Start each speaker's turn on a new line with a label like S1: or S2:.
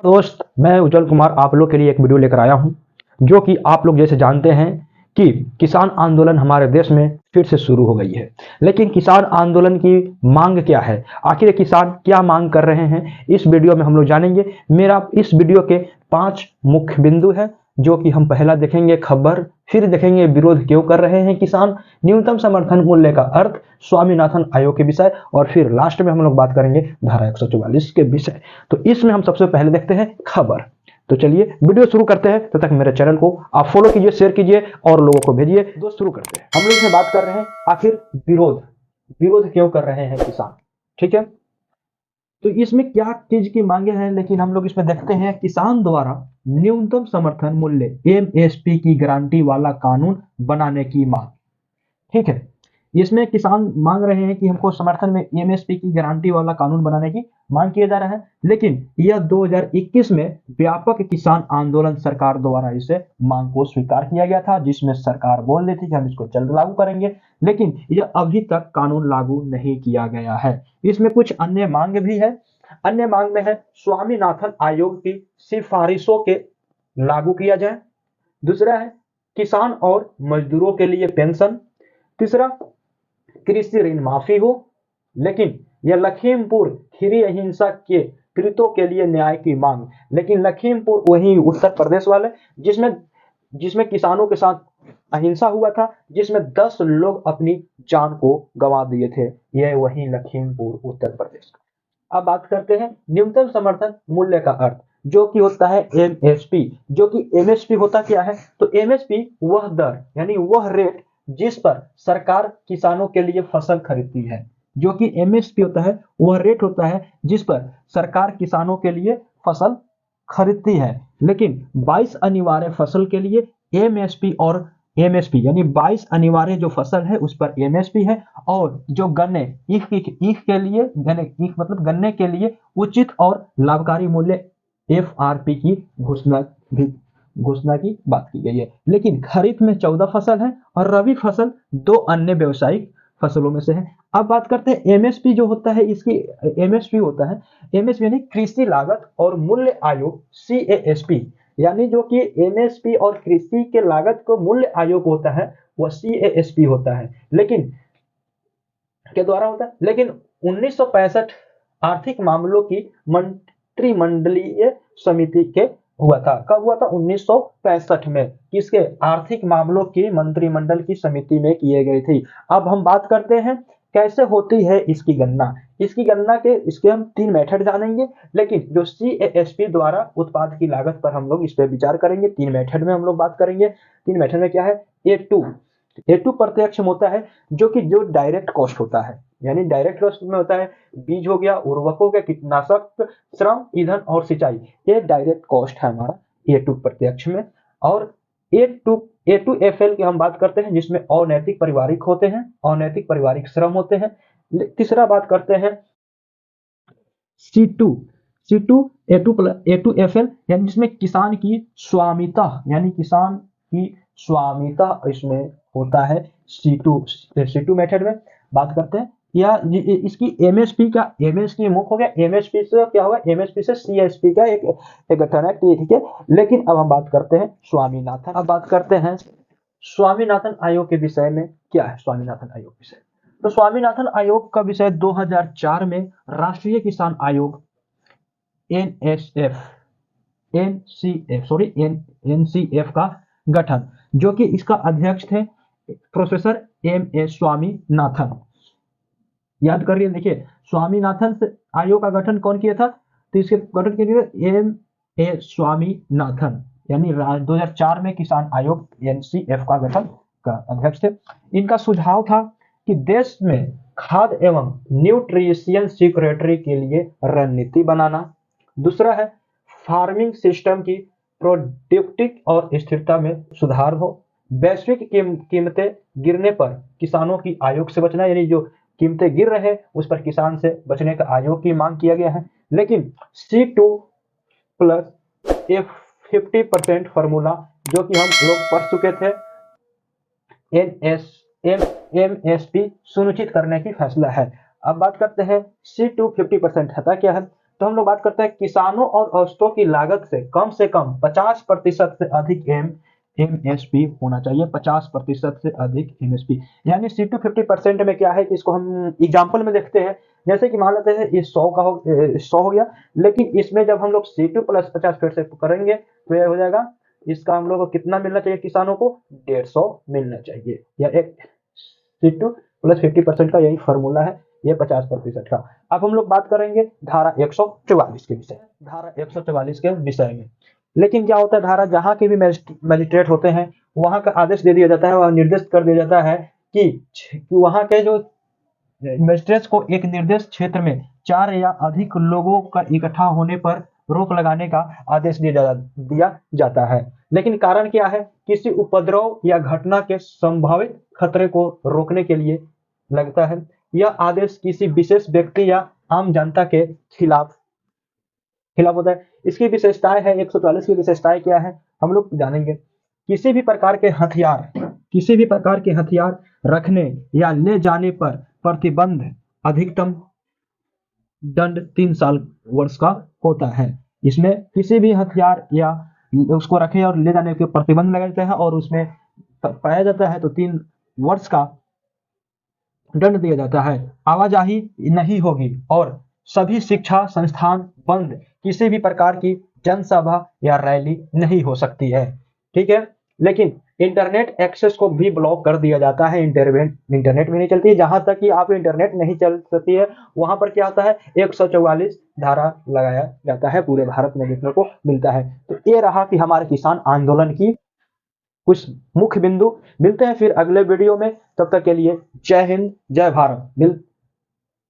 S1: दोस्त, मैं उज्जवल कुमार आप लोग के लिए एक वीडियो लेकर आया हूं, जो कि आप लोग जैसे जानते हैं कि किसान आंदोलन हमारे देश में फिर से शुरू हो गई है। लेकिन किसान आंदोलन की मांग क्या है, आखिर ये किसान क्या मांग कर रहे हैं, इस वीडियो में हम लोग जानेंगे। मेरा इस वीडियो के 5 मुख्य बिंदु है, जो कि हम पहला देखेंगे खबर, फिर देखेंगे विरोध क्यों कर रहे हैं किसान, न्यूनतम समर्थन मूल्य का अर्थ, स्वामीनाथन आयोग के विषय, और फिर लास्ट में हम लोग बात करेंगे धारा 144 के विषय। तो इसमें हम सबसे पहले देखते हैं खबर। तो चलिए वीडियो शुरू करते हैं। तब तक मेरे चैनल को आप फॉलो कीजिए, शेयर कीजिए और लोगों को भेजिए। दोस्त शुरू करते हैं। हम लोग इसमें बात कर रहे हैं आखिर विरोध विरोध क्यों कर रहे हैं किसान। ठीक है, तो इसमें क्या चीज की मांगे हैं, लेकिन हम लोग इसमें देखते हैं किसान द्वारा न्यूनतम समर्थन मूल्य एमएसपी की गारंटी वाला कानून बनाने की मांग। ठीक है, इसमें किसान मांग रहे हैं कि हमको समर्थन में एमएसपी की गारंटी वाला कानून बनाने की मांग किया जा रहा है। लेकिन यह 2021 में व्यापक किसान आंदोलन सरकार द्वारा इसे मांग को स्वीकार किया गया था, जिसमें सरकार बोल रही थी कि हम इसको जल्द लागू करेंगे, लेकिन यह अभी तक कानून लागू नहीं किया गया है। इसमें कुछ अन्य मांग भी है। अन्य मांग में है स्वामीनाथन आयोग की सिफारिशों के लागू किया जाए। दूसरा है किसान और मजदूरों के लिए पेंशन। तीसरा, कृषि ऋण माफी हो, लेकिन यह लखीमपुर खीरी अहिंसा के पीड़ितों के लिए न्याय की मांग। लेकिन लखीमपुर वही उत्तर प्रदेश वाले, जिसमें जिसमें किसानों के साथ अहिंसा हुआ था, जिसमें 10 लोग अपनी जान को गंवा दिए थे। यह वही लखीमपुर उत्तर प्रदेश। अब बात करते हैं न्यूनतम समर्थन मूल्य का अर्थ, जो कि होता है एमएसपी। जो कि एमएसपी होता क्या है, तो एमएसपी वह दर यानी वह रेट जिस पर सरकार किसानों के लिए फसल खरीदती है। जो कि एमएसपी होता है वह रेट होता है जिस पर सरकार किसानों के लिए फसल खरीदती है। लेकिन 22 अनिवार्य फसल के लिए एमएसपी और एमएसपी यानी 22 अनिवार्य जो फसल है उस पर एमएसपी है, और जो गन्ने ईख के लिए ईख मतलब गन्ने के लिए उचित और लाभकारी मूल्य एफआरपी की घोषणा की बात की गई है। लेकिन खरीफ में 14 फसल है और रबी फसल 2 अन्य व्यावसायिक फसलों में से है। अब बात करते हैं एमएसपी जो होता है, इसकी एमएसपी होता है, एमएसपी यानी कृषि लागत और मूल्य आयोग, सीएएसपी यानी जो कि एमएसपी और कृषि के लागत को मूल्य आयोग होता है वह सीएएसपी होता है, लेकिन के द्वारा होता है। लेकिन 1965 आर्थिक मामलों की मंत्रिमंडलीय समिति के हुआ था। कब हुआ था? 1965 में। किसके? आर्थिक मामलों की मंत्रिमंडल की समिति में किए गए थे। अब हम बात करते हैं कैसे होती है इसकी गणना। इसके हम 3 मेथड जानेंगे, लेकिन जो सीएएसपी द्वारा उत्पाद की लागत पर हम लोग इस पे विचार करेंगे। 3 मेथड में हम लोग बात करेंगे। 3 मेथड में क्या है? ए टू प्रत्यक्ष होता है, जो कि जो डायरेक्ट कॉस्ट होता है, यानी डायरेक्ट कॉस्ट में होता है बीज हो गया, उर्वरकों के, कीटनाशक, श्रम, ईंधन और सिंचाई। ये डायरेक्ट कॉस्ट है हमारा ए टू प्रत्यक्ष में। और ए टू एफ एल की हम बात करते हैं, जिसमें अनैतिक पारिवारिक होते हैं, अनैतिक पारिवारिक श्रम होते हैं। तीसरा बात करते हैं C two A two F L, यानी जिसमें किसान की स्वामिता यानी किसान की स्वामिता इसमें होता है। सी टू मेथड में बात करते हैं। या इसकी एमएसपी का एमएसपी मुख हो गया, एमएसपी से क्या होगा? एमएसपी से सीएसपी का एक गठन है, ठीक है। लेकिन अब हम बात करते हैं स्वामीनाथन। अब बात करते हैं स्वामीनाथन आयोग के विषय में। क्या है स्वामीनाथन आयोग विषय? तो स्वामीनाथन आयोग का विषय 2004 में राष्ट्रीय किसान आयोग एनएसएफ एनसीएफ का गठन, जो कि इसका अध्यक्ष थे प्रोफेसर एम ए स्वामीनाथन। याद करिए, देखिए स्वामीनाथन से आयोग का गठन कौन किया था? तो इसके गठन के लिए एम ए स्वामीनाथन, यानी 2004 में किसान आयोग एनसीएफ का गठन का अध्यक्ष थे। इनका सुझाव था कि देश में खाद्य एवं न्यूट्रिशन सिक्योरिटी के लिए रणनीति बनाना। दूसरा है फार्मिंग सिस्टम की प्रोडक्टिविटी और स्थिरता में सुधार हो। वैश्विक कीमतें गिरने पर किसानों की आयोग से बचना, यानी जो कीमतें गिर रहे उस पर किसान से बचने का आयोग की मांग किया गया है। लेकिन C2+ 50% फॉर्मूला, जो कि हम लोग पढ़ चुके थे, एमएसपी सुनिश्चित करने की फैसला है। अब बात करते हैं C2 50% था क्या है? तो हम लोग बात करते हैं किसानों और औसतों की लागत से कम 50% से अधिक एमएसपी होना चाहिए, 50% से अधिक एमएसपी। यानी C2 50% में क्या है कि इसको हम एग्जाम्पल में देखते हैं। जैसे कि मान लेते हैं ये 100 हो गया, लेकिन इसमें जब हम लोग C2 प्लस 50 फिर से करेंगे तो यह हो जाएगा, इसका हम लोग को कितना मिलना चाहिए किसानों को, 150 मिलना चाहिए। या एक C2 प्लस 50% का यही फॉर्मूला है, ये 50% का। अब हम लोग बात करेंगे धारा 144 के विषय, धारा 144 के विषय में। लेकिन क्या होता है, धारा जहां के भी मजिस्ट्रेट होते हैं वहां का आदेश दे दिया जाता है और निर्देश कर दिया जाता है कि वहां के जो मजिस्ट्रेट को एक निर्देश क्षेत्र में 4 या अधिक लोगों का इकट्ठा होने पर रोक लगाने का आदेश दिया जाता है। लेकिन कारण क्या है, किसी उपद्रव या घटना के संभावित खतरे को रोकने के लिए लगता है। यह आदेश किसी विशेष व्यक्ति या आम जनता के खिलाफ होता है। इसकी विशेषताएं है, 144 की विशेषताएं क्या है हम लोग जानेंगे। किसी भी प्रकार के हथियार रखने या ले जाने पर प्रतिबंध, अधिकतम दंड 3 साल वर्ष का होता है। इसमें किसी भी हथियार या उसको रखे और ले जाने के प्रतिबंध लगाया जाता है और उसमें पाया जाता है तो 3 वर्ष का दंड दिया जाता है। आवाजाही नहीं होगी और सभी शिक्षा संस्थान बंद, किसी भी प्रकार की जनसभा या रैली नहीं हो सकती है। ठीक है, लेकिन इंटरनेट एक्सेस को भी ब्लॉक कर दिया जाता है। इंटरनेट भी नहीं चलती है, जहां तक कि आप इंटरनेट नहीं चल सकती है वहां पर क्या होता है, 144 धारा लगाया जाता है, पूरे भारत में देखने को मिलता है। तो ये रहा कि हमारे किसान आंदोलन की कुछ मुख्य बिंदु। मिलते हैं फिर अगले वीडियो में, तब तक के लिए जय हिंद जय भारत।